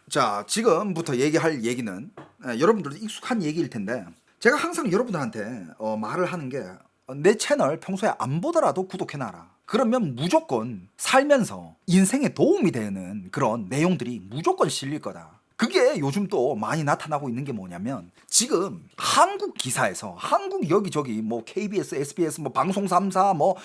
자, 지금부터 얘기할 얘기는 여러분들도 익숙한 얘기일 텐데, 제가 항상 여러분들한테 말을 하는 게, 내 채널 평소에 안 보더라도 구독해놔라. 그러면 무조건 살면서 인생에 도움이 되는 그런 내용들이 무조건 실릴 거다. 그게 요즘 또 많이 나타나고 있는 게 뭐냐면, 지금 한국 기사에서, 한국 여기저기 뭐 KBS, SBS, 뭐 방송 3사, 뭐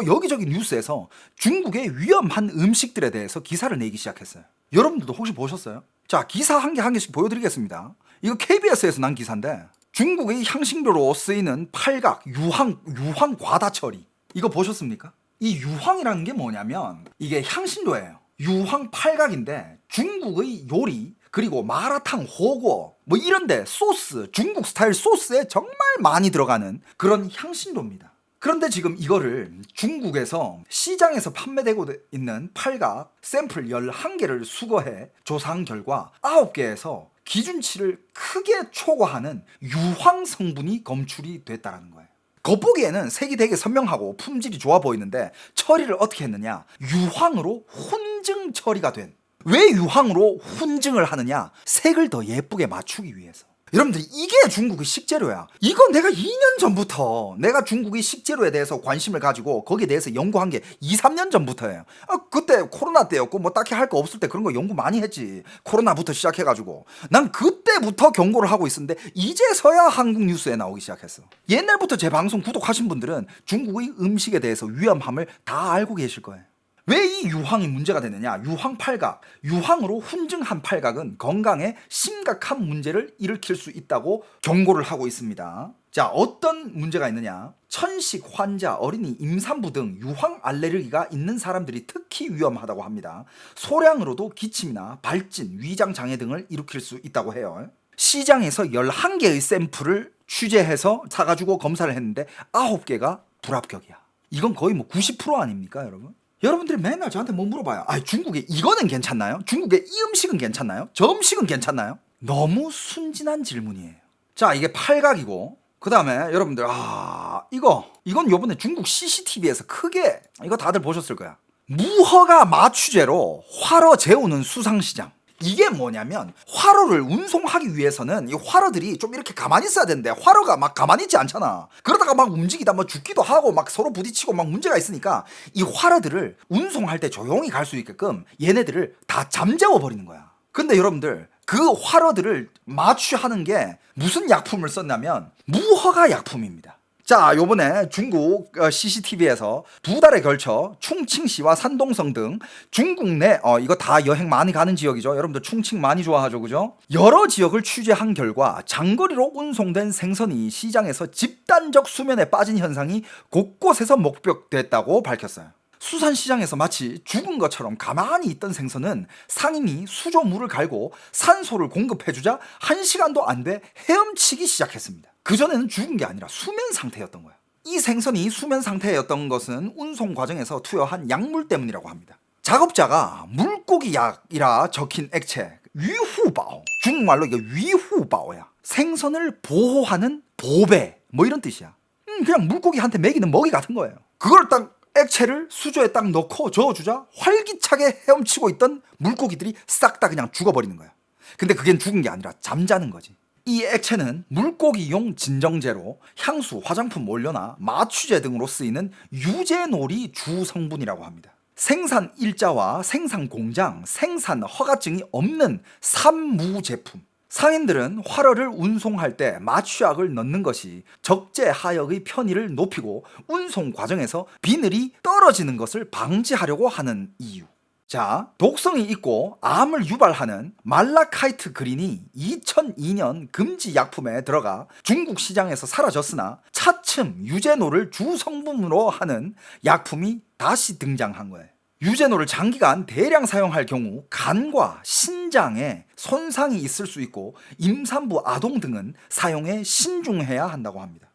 여기저기 뉴스에서 중국의 위험한 음식들에 대해서 기사를 내기 시작했어요. 여러분들도 혹시 보셨어요? 자, 기사 한 개씩 보여드리겠습니다. 이거 KBS에서 난 기사인데, 중국의 향신료로 쓰이는 팔각, 유황 과다 처리. 이거 보셨습니까? 이 유황이라는 게 뭐냐면, 이게 향신료예요. 유황 팔각인데, 중국의 요리, 그리고 마라탕, 호거, 뭐 이런데 소스, 중국 스타일 소스에 정말 많이 들어가는 그런 향신료입니다. 그런데 지금 이거를 중국에서 시장에서 판매되고 있는 팔각 샘플 11개를 수거해 조사한 결과 9개에서 기준치를 크게 초과하는 유황 성분이 검출이 됐다는 거예요. 겉보기에는 색이 되게 선명하고 품질이 좋아 보이는데, 처리를 어떻게 했느냐? 유황으로 혼증 처리가 된. 왜 유황으로 혼증을 하느냐? 색을 더 예쁘게 맞추기 위해서. 여러분들, 이게 중국의 식재료야. 이건 내가 2년 전부터 내가 중국의 식재료에 대해서 관심을 가지고 거기에 대해서 연구한 게 2, 3년 전부터예요. 그때 코로나 때였고 뭐 딱히 할 거 없을 때 그런 거 연구 많이 했지. 코로나부터 시작해가지고 난 그때부터 경고를 하고 있었는데, 이제서야 한국 뉴스에 나오기 시작했어. 옛날부터 제 방송 구독하신 분들은 중국의 음식에 대해서 위험함을 다 알고 계실 거예요. 왜 이 유황이 문제가 되느냐? 유황 팔각, 유황으로 훈증한 팔각은 건강에 심각한 문제를 일으킬 수 있다고 경고를 하고 있습니다. 자, 어떤 문제가 있느냐? 천식 환자, 어린이, 임산부 등 유황 알레르기가 있는 사람들이 특히 위험하다고 합니다. 소량으로도 기침이나 발진, 위장 장애 등을 일으킬 수 있다고 해요. 시장에서 11개의 샘플을 취재해서 사가지고 검사를 했는데 9개가 불합격이야. 이건 거의 뭐 90% 아닙니까, 여러분? 여러분들이 맨날 저한테 뭐 물어봐요. 중국에 이거는 괜찮나요? 중국에 이 음식은 괜찮나요? 저 음식은 괜찮나요? 너무 순진한 질문이에요. 자, 이게 팔각이고, 그 다음에 여러분들, 이건 요번에 중국 CCTV에서 크게, 이거 다들 보셨을 거야. 무허가 마취제로 화로 재우는 수상시장. 이게 뭐냐면, 화로를 운송하기 위해서는 이 화로들이 좀 이렇게 가만히 있어야 되는데, 화로가 막 가만히 있지 않잖아. 그러다가 막 움직이다 뭐 죽기도 하고 막 서로 부딪히고 막 문제가 있으니까, 이 화로들을 운송할 때 조용히 갈 수 있게끔 얘네들을 다 잠재워 버리는 거야. 근데 여러분들, 그 화로들을 마취하는 게 무슨 약품을 썼냐면 무허가 약품입니다. 자, 요번에 중국 CCTV에서 2달에 걸쳐 충칭시와 산동성 등 중국 내 이거 다 여행 많이 가는 지역이죠. 여러분들 충칭 많이 좋아하죠, 그죠? 여러 지역을 취재한 결과 장거리로 운송된 생선이 시장에서 집단적 수면에 빠진 현상이 곳곳에서 목격됐다고 밝혔어요. 수산시장에서 마치 죽은 것처럼 가만히 있던 생선은 상인이 수조물을 갈고 산소를 공급해주자 1시간도 안 돼 헤엄치기 시작했습니다. 그전에는 죽은 게 아니라 수면 상태였던 거야. 이 생선이 수면 상태였던 것은 운송 과정에서 투여한 약물 때문이라고 합니다. 작업자가 물고기 약이라 적힌 액체 위후바오, 중국말로 이게 위후바오야. 생선을 보호하는 보배, 뭐 이런 뜻이야. 그냥 물고기한테 먹이는 먹이 같은 거예요. 그걸 딱 액체를 수조에 딱 넣고 저어주자 활기차게 헤엄치고 있던 물고기들이 싹 다 그냥 죽어버리는 거야. 근데 그게 죽은 게 아니라 잠자는 거지. 이 액체는 물고기용 진정제로 향수, 화장품 원료나 마취제 등으로 쓰이는 유제놀이 주 성분이라고 합니다. 생산 일자와 생산 공장, 생산 허가증이 없는 산무 제품. 상인들은 화로를 운송할 때 마취약을 넣는 것이 적재 하역의 편의를 높이고 운송 과정에서 비늘이 떨어지는 것을 방지하려고 하는 이유. 자, 독성이 있고 암을 유발하는 말라카이트 그린이 2002년 금지 약품에 들어가 중국 시장에서 사라졌으나 차츰 유제놀을 주 성분으로 하는 약품이 다시 등장한 거예요. 유제놀을 장기간 대량 사용할 경우 간과 신장에 손상이 있을 수 있고 임산부 아동 등은 사용에 신중해야 한다고 합니다.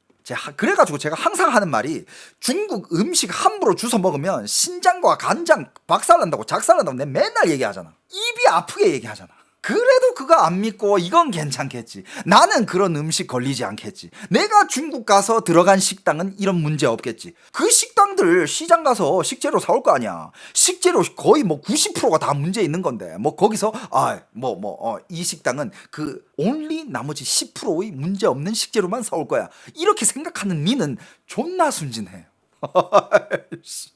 그래가지고 제가 항상 하는 말이, 중국 음식 함부로 주워 먹으면 신장과 간장 박살난다고 작살난다고 내가 맨날 얘기하잖아. 입이 아프게 얘기하잖아. 그래도 그거 안 믿고 이건 괜찮겠지, 나는 그런 음식 걸리지 않겠지, 내가 중국 가서 들어간 식당은 이런 문제 없겠지, 그 식당 사람들 시장 가서 식재료 사올 거 아니야. 식재료 거의 뭐 90%가 다 문제 있는 건데 뭐 거기서 이 식당은 그 only 나머지 10%의 문제 없는 식재료만 사올 거야. 이렇게 생각하는 니는 존나 순진해.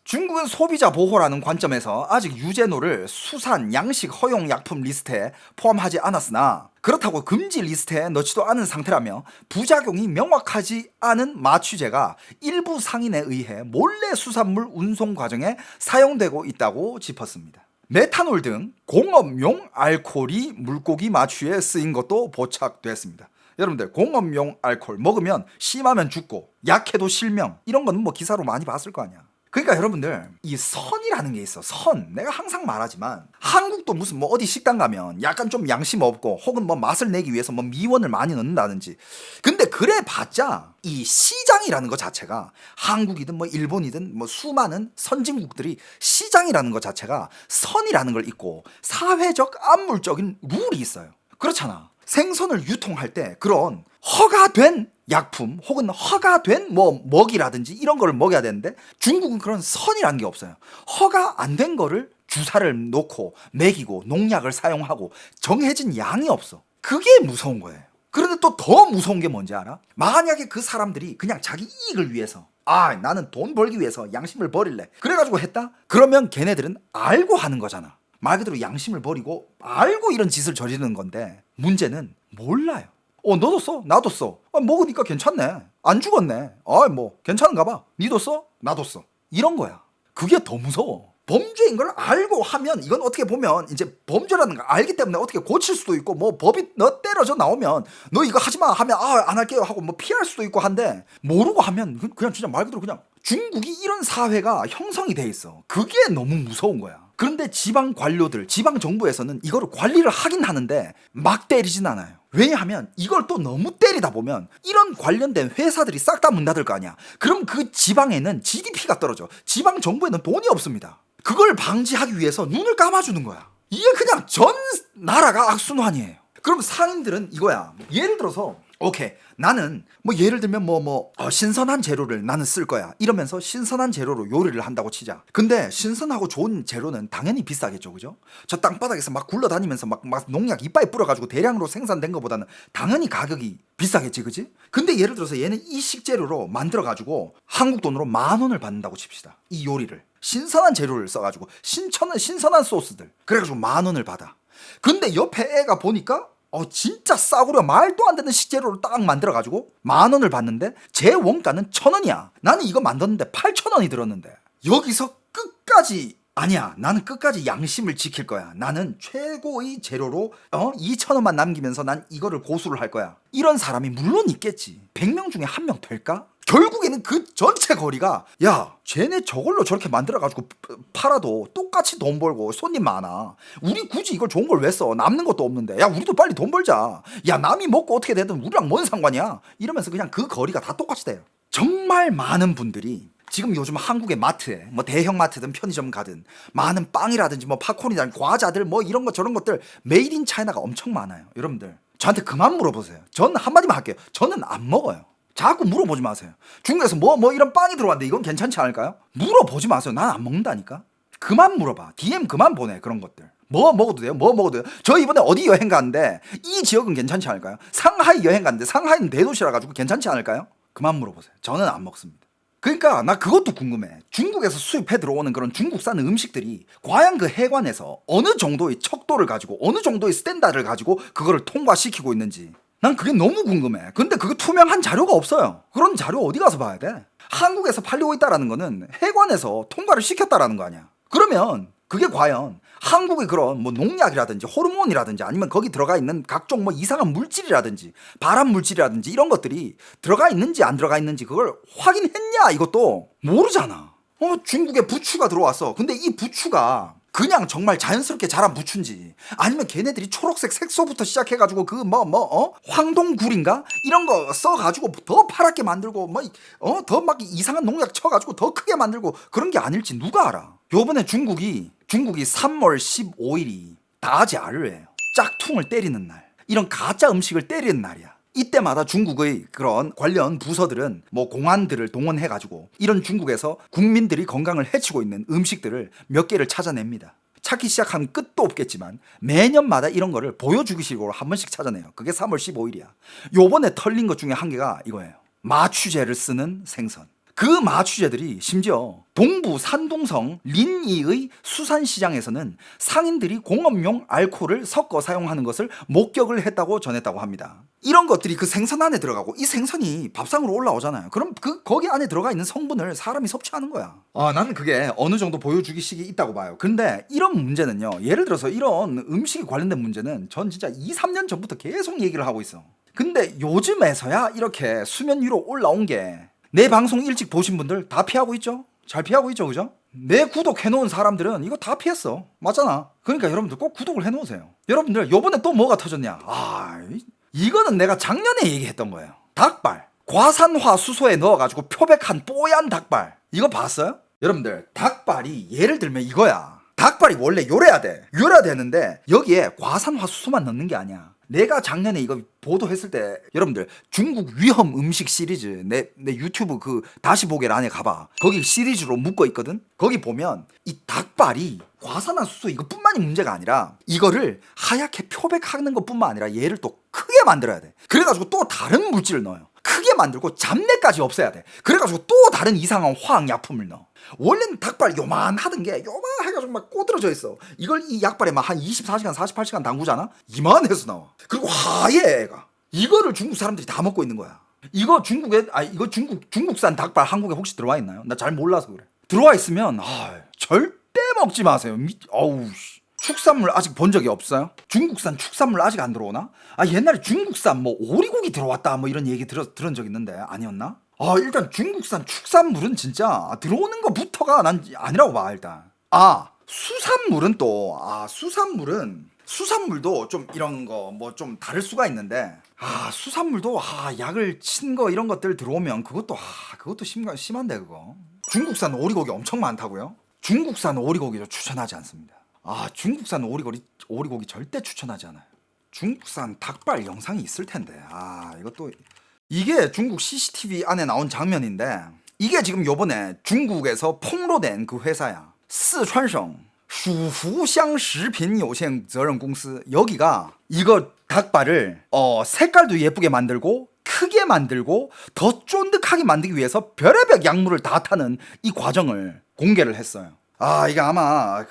중국은 소비자 보호라는 관점에서 아직 유제노를 수산, 양식 허용 약품 리스트에 포함하지 않았으나 그렇다고 금지 리스트에 넣지도 않은 상태라며 부작용이 명확하지 않은 마취제가 일부 상인에 의해 몰래 수산물 운송 과정에 사용되고 있다고 짚었습니다. 메탄올 등 공업용 알코올이 물고기 마취에 쓰인 것도 포착됐습니다. 여러분들 공업용 알코올 먹으면 심하면 죽고 약해도 실명, 이런 거는 뭐 기사로 많이 봤을 거 아니야. 그러니까 여러분들 이 선이라는 게 있어. 선. 내가 항상 말하지만 한국도 무슨 뭐 어디 식당 가면 약간 좀 양심 없고 혹은 뭐 맛을 내기 위해서 뭐 미원을 많이 넣는다든지, 근데 그래 봤자 이 시장이라는 것 자체가 한국이든 뭐 일본이든 뭐 수많은 선진국들이 시장이라는 것 자체가 선이라는 걸 잊고 사회적 암물적인 룰이 있어요. 그렇잖아. 생선을 유통할 때 그런 허가된 약품 혹은 허가된 뭐 먹이라든지 이런 거를 먹여야 되는데 중국은 그런 선이라는 게 없어요. 허가 안 된 거를 주사를 놓고 먹이고 농약을 사용하고 정해진 양이 없어. 그게 무서운 거예요. 그런데 또 더 무서운 게 뭔지 알아? 만약에 그 사람들이 그냥 자기 이익을 위해서 나는 돈 벌기 위해서 양심을 버릴래 그래가지고 했다? 그러면 걔네들은 알고 하는 거잖아. 말 그대로 양심을 버리고 알고 이런 짓을 저지르는 건데 문제는 몰라요. 너도 써? 나도 써. 먹으니까 괜찮네. 안 죽었네. 뭐 괜찮은가 봐. 니도 써? 나도 써. 이런 거야. 그게 더 무서워. 범죄인 걸 알고 하면 이건 어떻게 보면 이제 범죄라는 걸 알기 때문에 어떻게 고칠 수도 있고 뭐 법이 너 때려져 나오면 너 이거 하지 마 하면 안 할게요 하고 뭐 피할 수도 있고 한데 모르고 하면 그냥 진짜 말 그대로 그냥 중국이 이런 사회가 형성이 돼 있어. 그게 너무 무서운 거야. 그런데 지방 관료들, 지방 정부에서는 이거를 관리를 하긴 하는데 막 때리진 않아요. 왜냐하면 이걸 또 너무 때리다 보면 이런 관련된 회사들이 싹 다 문 닫을 거 아니야. 그럼 그 지방에는 GDP가 떨어져. 지방 정부에는 돈이 없습니다. 그걸 방지하기 위해서 눈을 감아주는 거야. 이게 그냥 전 나라가 악순환이에요. 그럼 상인들은 이거야. 예를 들어서 오케이, 나는 뭐 예를 들면 신선한 재료를 나는 쓸 거야 이러면서 신선한 재료로 요리를 한다고 치자. 근데 신선하고 좋은 재료는 당연히 비싸겠죠, 그죠? 저 땅바닥에서 막 굴러다니면서 막 농약 이빨에 뿌려가지고 대량으로 생산된 것보다는 당연히 가격이 비싸겠지, 그지? 근데 예를 들어서 얘는 이 식재료로 만들어가지고 한국 돈으로 10,000원을 받는다고 칩시다. 이 요리를 신선한 재료를 써가지고 신선한 소스들 그래가지고 10,000원을 받아. 근데 옆에 애가 보니까 진짜 싸구려 말도 안 되는 식재료를 딱 만들어가지고 10,000원을 받는데 제 원가는 1,000원이야. 나는 이거 만드는데 8,000원이 들었는데 여기서 끝까지 아니야. 나는 끝까지 양심을 지킬 거야. 나는 최고의 재료로 2,000원만 남기면서 난 이거를 고수를 할 거야. 이런 사람이 물론 있겠지. 100명 중에 1명 될까? 결국에는 그 전체 거리가 쟤네 저걸로 저렇게 만들어가지고 팔아도 똑같이 돈 벌고 손님 많아. 우리 굳이 이걸 좋은 걸 왜 써? 남는 것도 없는데. 우리도 빨리 돈 벌자. 남이 먹고 어떻게 되든 우리랑 뭔 상관이야? 이러면서 그냥 그 거리가 다 똑같이 돼요. 정말 많은 분들이 지금 요즘 한국의 마트에 뭐 대형 마트든 편의점 가든 많은 빵이라든지 뭐 팝콘이라든지 과자들 뭐 이런 거 저런 것들 메이드 인 차이나가 엄청 많아요. 여러분들 저한테 그만 물어보세요. 전 한마디만 할게요. 저는 안 먹어요. 자꾸 물어보지 마세요. 중국에서 뭐 이런 빵이 들어왔는데 이건 괜찮지 않을까요? 물어보지 마세요. 난 안 먹는다니까. 그만 물어봐. DM 그만 보내. 그런 것들. 뭐 먹어도 돼요? 뭐 먹어도 돼요? 저 이번에 어디 여행 갔는데 이 지역은 괜찮지 않을까요? 상하이 여행 갔는데 상하이는 대도시라 가지고 괜찮지 않을까요? 그만 물어보세요. 저는 안 먹습니다. 그러니까 나 그것도 궁금해. 중국에서 수입해 들어오는 그런 중국산 음식들이 과연 그 해관에서 어느 정도의 척도를 가지고 어느 정도의 스탠다드를 가지고 그거를 통과시키고 있는지 난 그게 너무 궁금해. 근데 그거 투명한 자료가 없어요. 그런 자료 어디 가서 봐야 돼? 한국에서 팔리고 있다라는 거는 해관에서 통과를 시켰다라는 거 아니야. 그러면 그게 과연 한국의 그런 뭐 농약이라든지 호르몬이라든지 아니면 거기 들어가 있는 각종 뭐 이상한 물질이라든지 발암 물질이라든지 이런 것들이 들어가 있는지 안 들어가 있는지 그걸 확인했냐? 이것도 모르잖아. 중국에 부추가 들어왔어. 근데 이 부추가 그냥 정말 자연스럽게 자란 부추인지 아니면 걔네들이 초록색 색소부터 시작해가지고 그 황동굴인가? 이런 거 써가지고 더 파랗게 만들고 더 막 이상한 농약 쳐가지고 더 크게 만들고 그런 게 아닐지 누가 알아. 요번에 중국이 3월 15일이 다지 아르예요. 짝퉁을 때리는 날. 이런 가짜 음식을 때리는 날이야. 이때마다 중국의 그런 관련 부서들은 뭐 공안들을 동원해가지고 이런 중국에서 국민들이 건강을 해치고 있는 음식들을 몇 개를 찾아냅니다. 찾기 시작하면 끝도 없겠지만 매년마다 이런 거를 보여주기식으로 한 번씩 찾아내요. 그게 3월 15일이야. 요번에 털린 것 중에 한 개가 이거예요. 마취제를 쓰는 생선. 그 마취제들이 심지어 동부 산둥성 린이의 수산시장에서는 상인들이 공업용 알코올을 섞어 사용하는 것을 목격을 했다고 전했다고 합니다. 이런 것들이 그 생선 안에 들어가고 이 생선이 밥상으로 올라오잖아요. 그럼 거기 안에 들어가 있는 성분을 사람이 섭취하는 거야. 나는 그게 어느 정도 보여주기식이 있다고 봐요. 근데 이런 문제는요. 예를 들어서 이런 음식에 관련된 문제는 전 진짜 2, 3년 전부터 계속 얘기를 하고 있어. 근데 요즘에서야 이렇게 수면 위로 올라온 게 내 방송 일찍 보신 분들 다 피하고 있죠? 잘 피하고 있죠, 그죠? 내 구독해놓은 사람들은 이거 다 피했어. 맞잖아. 그러니까 여러분들 꼭 구독을 해놓으세요. 여러분들 요번에 또 뭐가 터졌냐? 이거는 내가 작년에 얘기했던 거예요. 닭발. 과산화 수소에 넣어가지고 표백한 뽀얀 닭발. 이거 봤어요? 여러분들 닭발이 예를 들면 이거야. 닭발이 원래 요래야 돼. 요래야 되는데 여기에 과산화 수소만 넣는 게 아니야. 내가 작년에 이거 보도했을 때 여러분들 중국 위험 음식 시리즈 내 유튜브 그 다시 보기란에 가봐. 거기 시리즈로 묶어 있거든. 거기 보면 이 닭발이 과산화수소 이것뿐만이 문제가 아니라 이거를 하얗게 표백하는 것뿐만 아니라 얘를 또 크게 만들어야 돼. 그래가지고 또 다른 물질을 넣어요. 크게 만들고 잡내까지 없애야 돼. 그래가지고 또 다른 이상한 화학약품을 넣어. 원래는 닭발 요만하던 게 요만해가지고 막 꼬들어져 있어. 이걸 이 약발에 막 한 24시간 48시간 담그잖아. 이만해서 나와. 그리고 하얘 애가. 이거를 중국 사람들이 다 먹고 있는 거야. 이거 이거 중국산 닭발 한국에 혹시 들어와 있나요? 나 잘 몰라서 그래. 들어와 있으면 절대 먹지 마세요. 축산물 아직 본 적이 없어요? 중국산 축산물 아직 안 들어오나? 옛날에 중국산 뭐 오리고기 들어왔다 뭐 이런 얘기 들은 적 있는데 아니었나? 일단 중국산 축산물은 진짜 들어오는 것부터가 난 아니라고 봐 일단. 수산물은 또 수산물도 좀 이런 거 뭐 좀 다를 수가 있는데 수산물도 약을 친 거 이런 것들 들어오면 그것도 심한데 그거. 중국산 오리고기 엄청 많다고요? 중국산 오리고기도 추천하지 않습니다. 중국산 오리고기 절대 추천하지 않아요. 중국산 닭발 영상이 있을 텐데. 이것도 이게 중국 CCTV 안에 나온 장면인데 이게 지금 요번에 중국에서 폭로된 그 회사야. 스촨성 슈후샹食品有限责任公司. 여기가 이거 닭발을 색깔도 예쁘게 만들고 크게 만들고 더 쫀득하게 만들기 위해서 별의별 약물을 다 타는 이 과정을 공개를 했어요. 이게 아마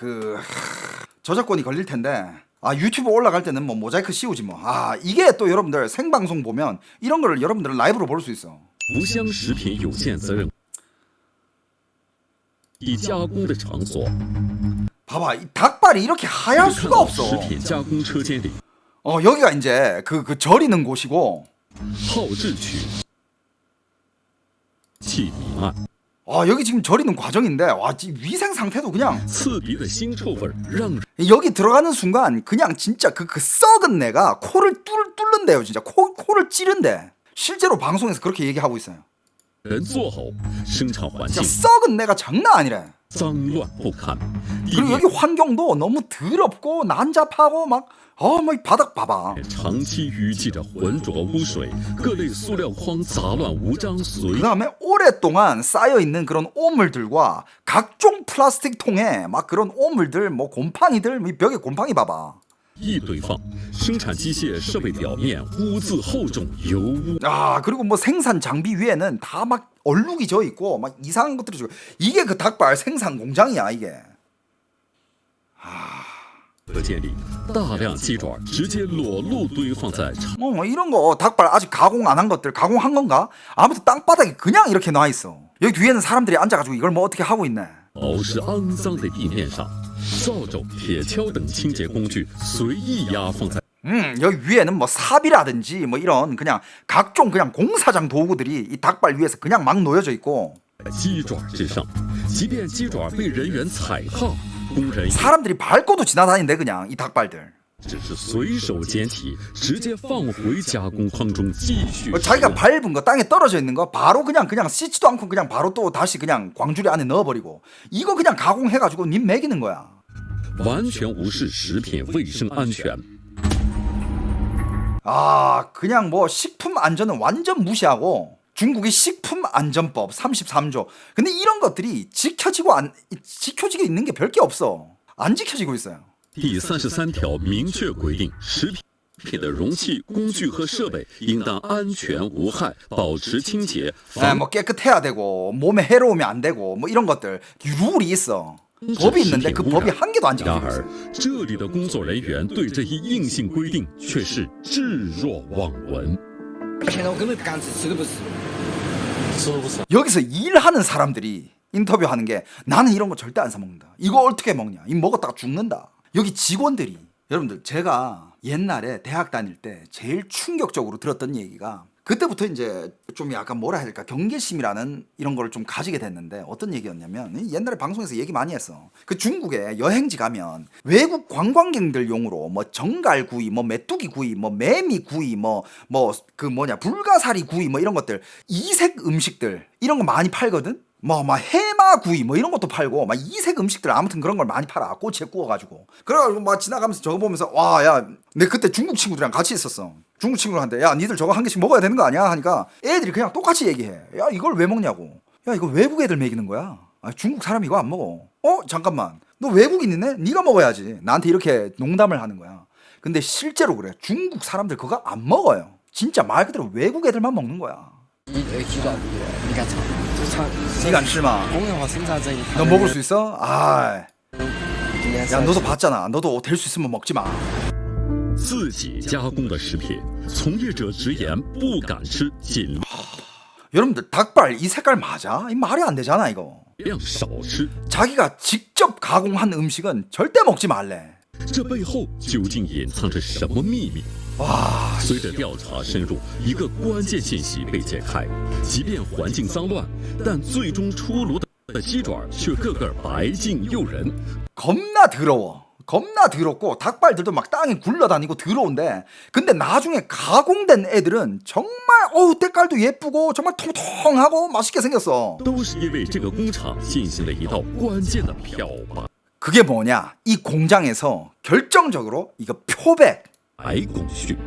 저작권이 걸릴 텐데 유튜브 올라갈 때는 뭐 모자이크 씌우지 뭐. 이게 또 여러분들 생방송 보면 이런 거를 여러분들은 라이브로 볼 수 있어. 无香食品有限责任以加工的场所 봐봐, 이 닭발이 이렇게 하얄 수가 없어. 食品加工车间里 여기가 이제 그 절이는 곳이고 炮制区气弥漫 여기 지금 절이는 과정인데 위생 상태도 그냥 刺鼻的腥臭味让人 여기 들어가는 순간 그냥 진짜 그 썩은 내가 코를 뚫는데요. 진짜 코를 찌른데 실제로 방송에서 그렇게 얘기하고 있어요. 人作呕生产环境 진짜 썩은 내가 장난 아니래. 脏乱不堪 그리고 여기 환경도 너무 더럽고 난잡하고 막 바닥 봐봐. 长期淤积着浑浊污水各类塑料筐杂乱无章随 그 다음에 오랫동안 쌓여있는 그런 오물들과 각종 플라스틱 통에 막 그런 오물들 뭐 곰팡이들 벽에 곰팡이 봐봐. 一堆放生产机械设备表面污渍厚重油污 그리고 뭐 생산 장비 위에는 다 막 얼룩이 져 있고 막 이상한 것들이 져. 이게 그 닭발 생산 공장이야 이게. 可见里大量鸡爪直接裸露堆放在场 뭐 이런 거 닭발 아직 가공 안 한 것들 가공한 건가? 아무튼 땅바닥에 그냥 이렇게 놔 있어. 여기 뒤에는 사람들이 앉아가지고 이걸 뭐 어떻게 하고 있네. 保持肮脏的地面上扫帚铁锹等清洁工具随意压放在 여기 위에는 뭐 삽이라든지 뭐 이런 그냥 각종 그냥 공사장 도구들이 이 닭발 위에서 그냥 막 놓여져 있고 鸡爪之上即便鸡爪被人员踩踏工人 사람들이 밟고도 지나다니는데 그냥 이 닭발들 只是随手捡起直接放回加工筐中继续 자기가 밟은 거 땅에 떨어져 있는 거 바로 그냥 씻지도 않고 그냥 바로 또 다시 그냥 광주리 안에 넣어버리고 이거 그냥 가공해가지고 님 먹이는 거야. 完全无视食品卫生安全 아, 그냥 뭐 식품 안전은 완전 무시하고 중국이 식품 안전법 33조. 근데 이런 것들이 지켜지고 있는 게 별게 없어. 안 지켜지고 있어요. 第33条明确规定，食品的容器、工具和设备应当安全无害，保持清洁。 뭐 깨끗해야 되고 몸에 해로우면 안 되고 뭐 이런 것들 룰이 있어. 법이 있는데 그 법이 한 개도 안 然 지켜지고 而 있어요. ，这里的工作人员对这一硬性规定却是置若罔闻。 现在我根本不敢吃，吃都不吃，吃都不吃。 여기서 일하는 사람들이 인터뷰하는 게 나는 이런 거 절대 안 사 먹는다. 이거 어떻게 먹냐? 이거 먹었다가 죽는다. 여기 직원들이 여러분들 제가 옛날에 대학 다닐 때 제일 충격적으로 들었던 얘기가 그때부터 이제 좀 약간 뭐라 해야 될까 경계심이라는 이런 걸 좀 가지게 됐는데 어떤 얘기였냐면 옛날에 방송에서 얘기 많이 했어. 그 중국에 여행지 가면 외국 관광객들용으로 뭐 정갈구이, 뭐 메뚜기구이, 뭐 매미구이, 뭐 그 뭐냐 불가사리 구이 뭐 이런 것들 이색 음식들 이런 거 많이 팔거든. 뭐 해마구이 뭐 이런 것도 팔고 막 이색 음식들 아무튼 그런 걸 많이 팔아 꼬치에 구워가지고 그래가지고 막 지나가면서 저거 보면서 와 야 내 그때 중국 친구들이랑 같이 있었어. 중국 친구한테 야 니들 저거 한 개씩 먹어야 되는 거 아니야 하니까 애들이 그냥 똑같이 얘기해. 야 이걸 왜 먹냐고. 야 이거 외국 애들 먹이는 거야. 아, 중국 사람 이거 안 먹어. 잠깐만 너 외국인이네? 네가 먹어야지. 나한테 이렇게 농담을 하는 거야. 근데 실제로 그래. 중국 사람들 그거 안 먹어요. 진짜 말 그대로 외국 애들만 먹는 거야. 鸡爪不多，你敢尝？就尝。 네가 안 실마. 工业化生产这一块。 너 먹을 수 있어? 아, 今天 야 너도 봤잖아. 너도 될 수 있으면 먹지 마. 自己加工的食品，从业者直言不敢吃，尽 여러분들 닭발 이 색깔 맞아? 이 말이 안 되잖아 이거. 量少吃。 자기가 직접 가공한 음식은 절대 먹지 말래. 这背后究竟隐藏着什么秘密？ 와, 随着调查深入，一个关键信息被揭开：即便环境脏乱，但最终出炉的鸡爪却个个白净诱人。 겁나 더러워. 겁나 더럽고 닭발들도 막 땅에 굴러다니고 더러운데 근데 나중에 가공된 애들은 정말 때깔도 예쁘고 정말 통통하고 맛있게 생겼어. 都是因为这个工厂进行了一道关键的漂白 그게 뭐냐? 이 공장에서 결정적으로 이거 표백 工序。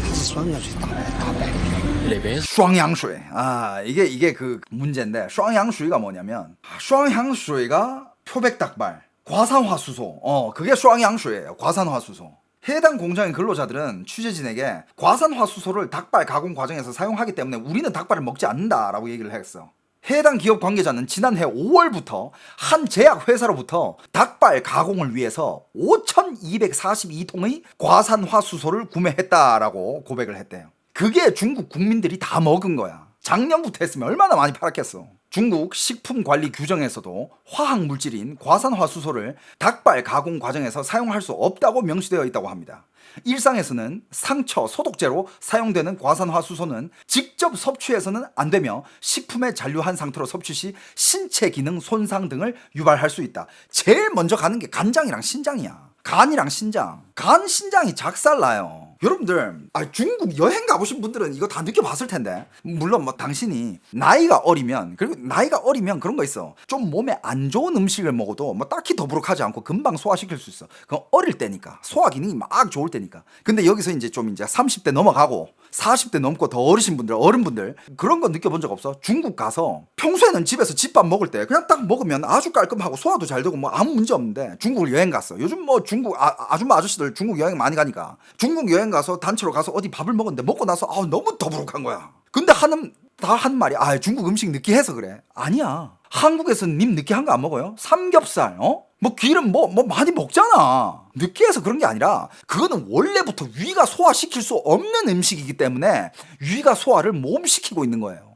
它是双氧水打白的，那边 双氧水. 아, 이게 그 문제인데 双氧水가 뭐냐면 双氧水가 표백 닭발 과산화수소. 그게 双氧水예요. 과산화수소. 해당 공장의 근로자들은 취재진에게 과산화수소를 닭발 가공 과정에서 사용하기 때문에 우리는 닭발을 먹지 않는다라고 얘기를 했어. 해당 기업 관계자는 지난해 5월부터 한 제약회사로부터 닭발 가공을 위해서 5,242통의 과산화수소를 구매했다라고 고백을 했대요. 그게 중국 국민들이 다 먹은 거야. 작년부터 했으면 얼마나 많이 팔았겠어. 중국 식품관리 규정에서도 화학물질인 과산화수소를 닭발 가공 과정에서 사용할 수 없다고 명시되어 있다고 합니다. 일상에서는 상처 소독제로 사용되는 과산화수소는 직접 섭취해서는 안 되며 식품에 잔류한 상태로 섭취 시 신체 기능 손상 등을 유발할 수 있다. 제일 먼저 가는 게 간장이랑 신장이야. 간이랑 신장. 간 신장이 작살나요. 여러분들 중국 여행 가보신 분들은 이거 다 느껴봤을 텐데 물론 뭐 당신이 나이가 어리면 그리고 나이가 어리면 그런 거 있어. 좀 몸에 안 좋은 음식을 먹어도 뭐 딱히 더부룩하지 않고 금방 소화시킬 수 있어. 그건 어릴 때니까 소화 기능이 막 좋을 때니까. 근데 여기서 이제 30대 넘어가고 40대 넘고 더 어르신 분들 어른분들 그런 거 느껴본 적 없어? 중국 가서 평소에는 집에서 집밥 먹을 때 그냥 딱 먹으면 아주 깔끔하고 소화도 잘 되고 뭐 아무 문제 없는데 중국을 여행 갔어. 요즘 뭐 중국 아줌마 아저씨들 중국 여행 많이 가니까 중국 여행 가서 단체로 가서 어디 밥을 먹었는데 먹고 나서 너무 더부룩한 거야. 근데 다 한 말이 중국 음식 느끼해서 그래. 아니야. 한국에서는 님 느끼한 거 안 먹어요? 삼겹살 뭐 기름 뭐 많이 먹잖아. 느끼해서 그런 게 아니라 그거는 원래부터 위가 소화시킬 수 없는 음식이기 때문에 위가 소화를 몸시키고 있는 거예요.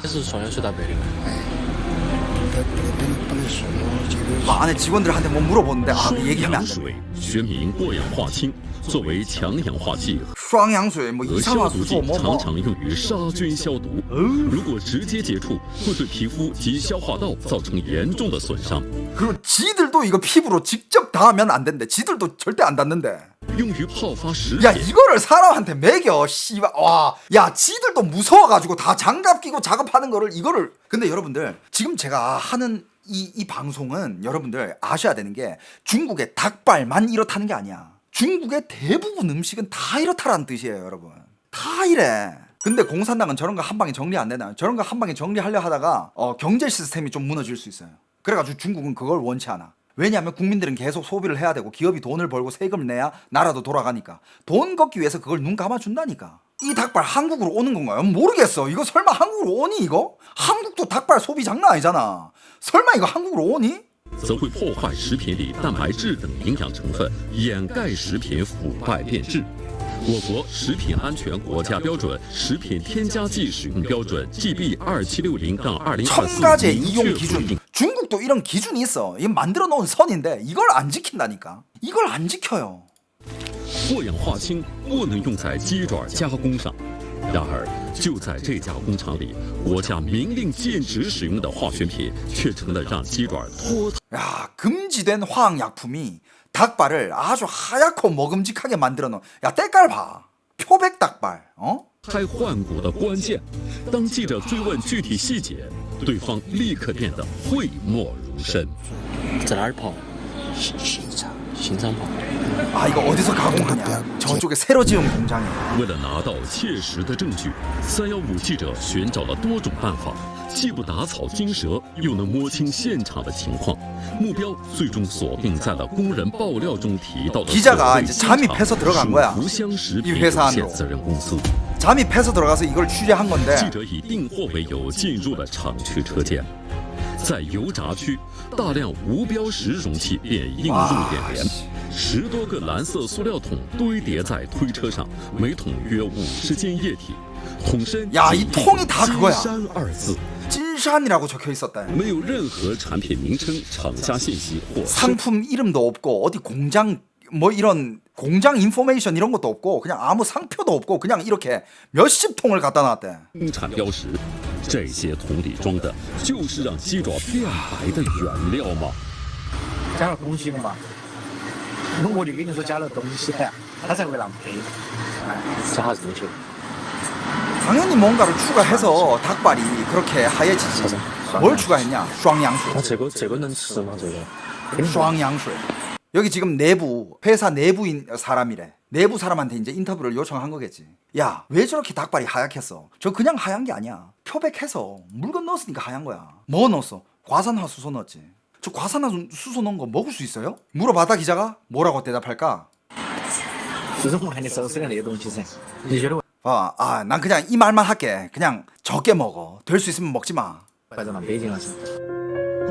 这是双氧水打白的。不能说，这个 안에 직원들한테 뭐 물어보는데 그 双 얘기하면 氧 안 돼. 水学名过氧化氢，作为强氧化剂 双氧水뭐 和消毒 이산화수소 剂， 뭐 常常用于杀菌消毒。如果直接接触，会对皮肤及消化道造成严重的损伤。 그리고 지들도 이거 피부로 직접 닿으면 안 된대. 지들도 절대 안 닿는데. 用于泡发食 야 品。 이거를 사람한테 먹여 씨발. 와, 야 지들도 무서워가지고 다 장갑 끼고 작업하는 거를 이거를. 근데 여러분들 지금 제가 하는 이 방송은 여러분들 아셔야 되는 게 중국의 닭발만 이렇다는 게 아니야. 중국의 대부분 음식은 다 이렇다라는 뜻이에요, 여러분. 다 이래. 근데 공산당은 저런 거 한 방에 정리 안 되나? 저런 거 한 방에 정리하려 하다가 경제 시스템이 좀 무너질 수 있어요. 그래가지고 중국은 그걸 원치 않아. 왜냐하면 국민들은 계속 소비를 해야 되고 기업이 돈을 벌고 세금을 내야 나라도 돌아가니까. 돈 걷기 위해서 그걸 눈 감아준다니까. 이 닭발 한국으로 오는 건가요? 모르겠어. 이거 설마 한국으로 오니 이거? 한국도 닭발 소비 장난 아니잖아. 설마 이거 한국으로 오니? 则会破坏食品里蛋白质等营养成分，掩盖食品腐败变质。我国食品安全国家标准《食品添加剂使用标准》GB 2760-2024 첨가제 明 이용 确规 기준. 定， 중국도 이런 기준이 있어. 이거 만들어 놓은 선인데 이걸 안 지킨다니까. 이걸 안 지켜요. 过氧化氢不能用在鸡爪加工上。然而，就在这家工厂里，国家明令禁止使用的化学品，却成了让鸡爪脱 야, 금지된 화학약품이 닭발을 아주 하얗고 먹음직하게 만들어 놓은. 야, 때깔 봐. 표백 닭발. 胎换骨的关键。当记者追问具体细节，对方立刻变得讳莫如深。在哪儿跑？新厂跑。 아, 이거 어디서 가공하냐? 저쪽에 새로 지은 공장에. 为了拿到切实的证据，315记者寻找了多种办法，既不打草惊蛇，又能摸清现场的情况。目标最终锁定在了工人爆料中提到的 기자가 이제 잠입해서 들어간 거야. 福香食品 이 有 회사 限 안으로 责任公司。 잠입해서 들어가서 이걸 취재한 记 건데 者以订货为由进入了厂区车间，在油炸区，大量无标识容器便映入眼帘。10多个蓝色塑料桶堆叠在推车上，每桶约50斤液体，桶身 야, 이 紧印 통이 다 金 그거야. 山2字， 찐샨이라고 적혀 있었다. 没有任何产品名称、厂家信息或 상품 이름도 없고 어디 공장 뭐 이런 공장 인포메이션 이런 것도 없고 그냥 아무 상표도 없고 그냥 이렇게 몇십 통을 갖다 놨대. 生产标识。这些桶里装的就是让鸡爪变白的原料吗？加了东西了嘛？我就跟你说加了东西，它才会浪费。加啥子东西？ 당연히 뭔가를 추가해서 닭발이 그렇게 하얘지지. 뭘 추가했냐? 那 쌍양수. 这个能吃吗？这个？ 쌍양수. 여기 지금 내부 회사 내부인 사람이래. 내부 사람한테 이제 인터뷰를 요청한 거겠지. 야, 왜 저렇게 닭발이 하얗겠어? 저 그냥 하얀 게 아니야. 표백해서 물건 넣었으니까 하얀 거야. 뭐 넣었어? 과산화수소 넣었지. 저 과산화수소 넣은 거 먹을 수 있어요? 물어봤다 기자가 뭐라고 대답할까? 就是我喊你收拾的那个东西噻。你觉得为 난 그냥 이 말만 할게. 그냥 적게 먹어. 될 수 있으면 먹지 마. 啥子浪北京了噻？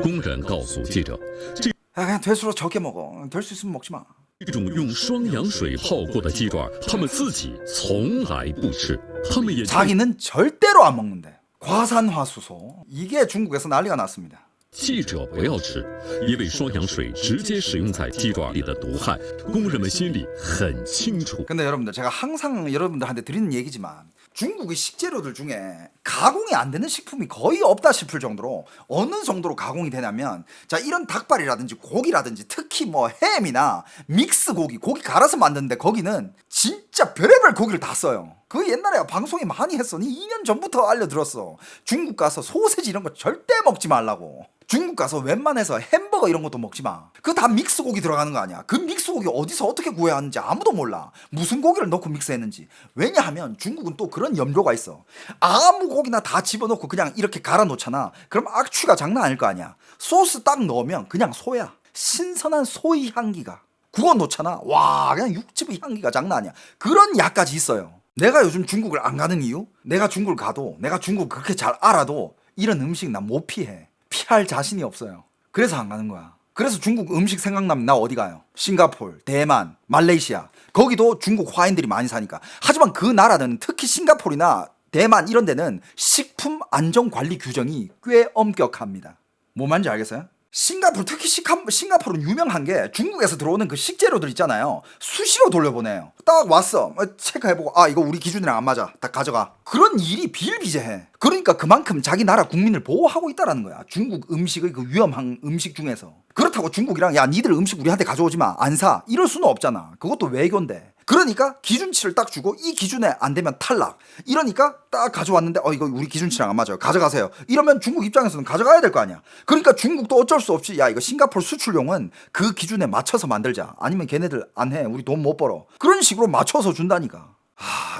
工人告诉记者，这 그냥 될수록 적게 먹어. 될 수 있으면 먹지 마. 种用双氧水泡过的鸡爪，他们自己从来不吃，他们也 자기는 절대로 안 먹는데. 과산화수소. 이게 중국에서 난리가 났습니다. 记者不要吃，因为双氧水直接使用在鸡爪里的毒害，工人们心里很清楚。 근데 여러분들 제가 항상 여러분들한테 드리는 얘기지만 중국의 식재료들 중에 가공이 안 되는 식품이 거의 없다 싶을 정도로 어느 정도로 가공이 되냐면 자 이런 닭발이라든지 고기라든지 특히 뭐 햄이나 믹스 고기 갈아서 만드는데 거기는 진짜 별의별 고기를 다 써요. 그 옛날에 방송에 많이 했으니 2년 전부터 알려들었어. 중국 가서 소세지 이런 거 절대 먹지 말라고. 중국 가서 웬만해서 햄버거 이런 것도 먹지 마. 그거 다 믹스 고기 들어가는 거 아니야. 그 믹스 고기 어디서 어떻게 구해야 하는지 아무도 몰라. 무슨 고기를 넣고 믹스했는지. 왜냐하면 중국은 또 그런 염료가 있어. 아무 고기나 다 집어넣고 그냥 이렇게 갈아 놓잖아. 그럼 악취가 장난 아닐 거 아니야. 소스 딱 넣으면 그냥 소야. 신선한 소의 향기가. 그거 놓잖아. 와 그냥 육즙의 향기가 장난 아니야. 그런 약까지 있어요. 내가 요즘 중국을 안 가는 이유? 내가 중국을 가도 내가 중국 그렇게 잘 알아도 이런 음식 나 못 피해. 피할 자신이 없어요. 그래서 안 가는 거야. 그래서 중국 음식 생각나면 나 어디 가요? 싱가포르, 대만, 말레이시아. 거기도 중국 화인들이 많이 사니까. 하지만 그 나라는 특히 싱가포르나 대만 이런 데는 식품 안전 관리 규정이 꽤 엄격합니다. 뭐 말인지 알겠어요? 싱가포르 특히 싱가포르는 유명한 게 중국에서 들어오는 그 식재료들 있잖아요. 수시로 돌려보내요. 딱 왔어. 체크해보고 아 이거 우리 기준이랑 안 맞아. 딱 가져가. 그런 일이 비일비재해. 그러니까 그만큼 자기 나라 국민을 보호하고 있다라는 거야. 중국 음식의 그 위험한 음식 중에서. 그렇다고 중국이랑 야 니들 음식 우리한테 가져오지 마. 안 사. 이럴 수는 없잖아. 그것도 외교인데. 그러니까 기준치를 딱 주고 이 기준에 안 되면 탈락. 이러니까 딱 가져왔는데 이거 우리 기준치랑 안 맞아요. 가져가세요. 이러면 중국 입장에서는 가져가야 될 거 아니야. 그러니까 중국도 어쩔 수 없이 야 이거 싱가포르 수출용은 그 기준에 맞춰서 만들자. 아니면 걔네들 안 해. 우리 돈 못 벌어. 그런 식으로 맞춰서 준다니까.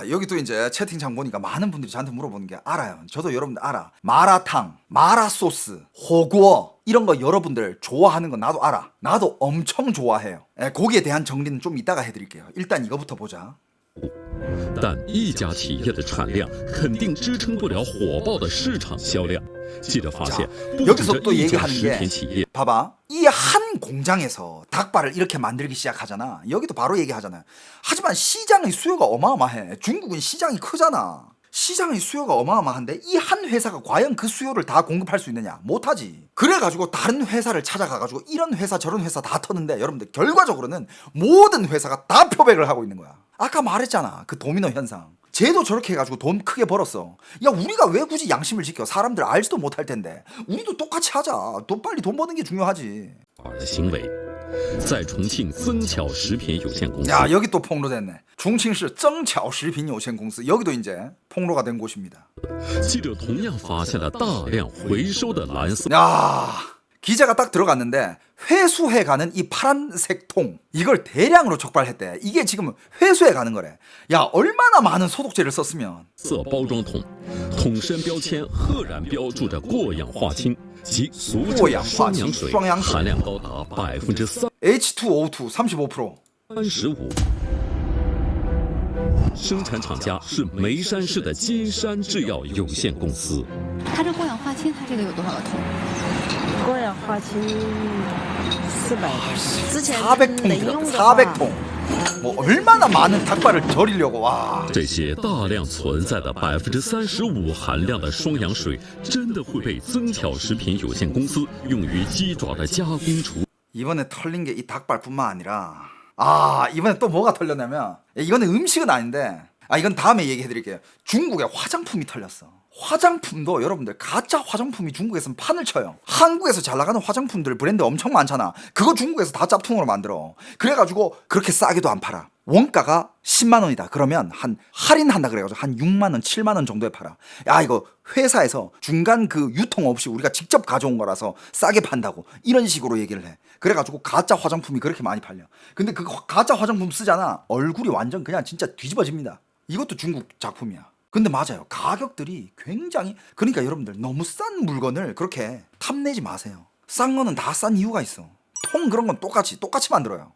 여기 또 이제 채팅창 보니까 많은 분들이 저한테 물어보는 게 알아요. 저도 여러분들 알아. 마라탕, 마라소스, 호구어 이런 거 여러분들 좋아하는 거 나도 알아. 나도 엄청 좋아해요. 거기에 대한 정리는 좀 이따가 해드릴게요. 일단 이거부터 보자. 但一家企业的产量肯定支撑不了火爆的市场销量。记者发现，不止 여기서 这 또 一家 얘기하는 食 게 品企业， 봐봐. 이 한 공장에서 닭발을 이렇게 만들기 시작하잖아. 여기도 바로 얘기하잖아요. 하지만 시장의 수요가 어마어마해. 중국은 시장이 크잖아. 시장의 수요가 어마어마한데 이 한 회사가 과연 그 수요를 다 공급할 수 있느냐? 못하지. 그래가지고 다른 회사를 찾아가가지고 이런 회사 저런 회사 다 터는데 여러분들 결과적으로는 모든 회사가 다 표백을 하고 있는 거야. 아까 말했잖아. 그 도미노 현상. 쟤도 저렇게 해가지고 돈 크게 벌었어. 야 우리가 왜 굳이 양심을 지켜? 사람들 알지도 못할 텐데. 우리도 똑같이 하자. 빨리 돈 버는 게 중요하지. 的行为，在重庆增巧食品有限公司， 야 여기 또 폭로됐네. 중칭시 정巧食品有限公司 여기도 이제 폭로가 된 곳입니다. 记者同样发现了大量回收的蓝色 야 기자가 딱 들어갔는데 회수해가는 이 파란색 통 이걸 대량으로 적발했대. 이게 지금 회수해가는 거래. 야 얼마나 많은 소독제를 썼으면. 包装桶，桶身标签赫然标注着过氧化氢及俗称的过氧化氢双氧水，双氧水含量高达35%。 H2O2 35%。生产厂家是眉山市的金山制药有限公司。 它这过氧化氢，它这个有多少个桶？过氧化氢400，之前 400통 能 들어. 用的话 400통. 뭐 얼마나 많은 닭발을 절이려고 와. 这些大量存在的35%含量的双氧水，真的会被增巧食品有限公司用于鸡爪的加工处 이번에 털린 게 이 닭발뿐만 아니라 이번에 또 뭐가 털렸냐면 이거는 음식은 아닌데 이건 다음에 얘기해드릴게요. 중국에 화장품이 털렸어. 화장품도 여러분들 가짜 화장품이 중국에서는 판을 쳐요. 한국에서 잘 나가는 화장품들 브랜드 엄청 많잖아. 그거 중국에서 다 짭퉁으로 만들어. 그래가지고 그렇게 싸게도 안 팔아. 원가가 10만 원이다. 그러면 한 할인한다 그래가지고 한 6만 원, 7만 원 정도에 팔아. 야 이거 회사에서 중간 그 유통 없이 우리가 직접 가져온 거라서 싸게 판다고 이런 식으로 얘기를 해. 그래가지고 가짜 화장품이 그렇게 많이 팔려. 근데 그 가짜 화장품 쓰잖아. 얼굴이 완전 그냥 진짜 뒤집어집니다. 이것도 중국 작품이야. 근데 맞아요. 가격들이 굉장히 그러니까 여러분들 너무 싼 물건을 그렇게 탐내지 마세요. 싼 거는 다 싼 이유가 있어. 통 그런 건 똑같이 만들어요.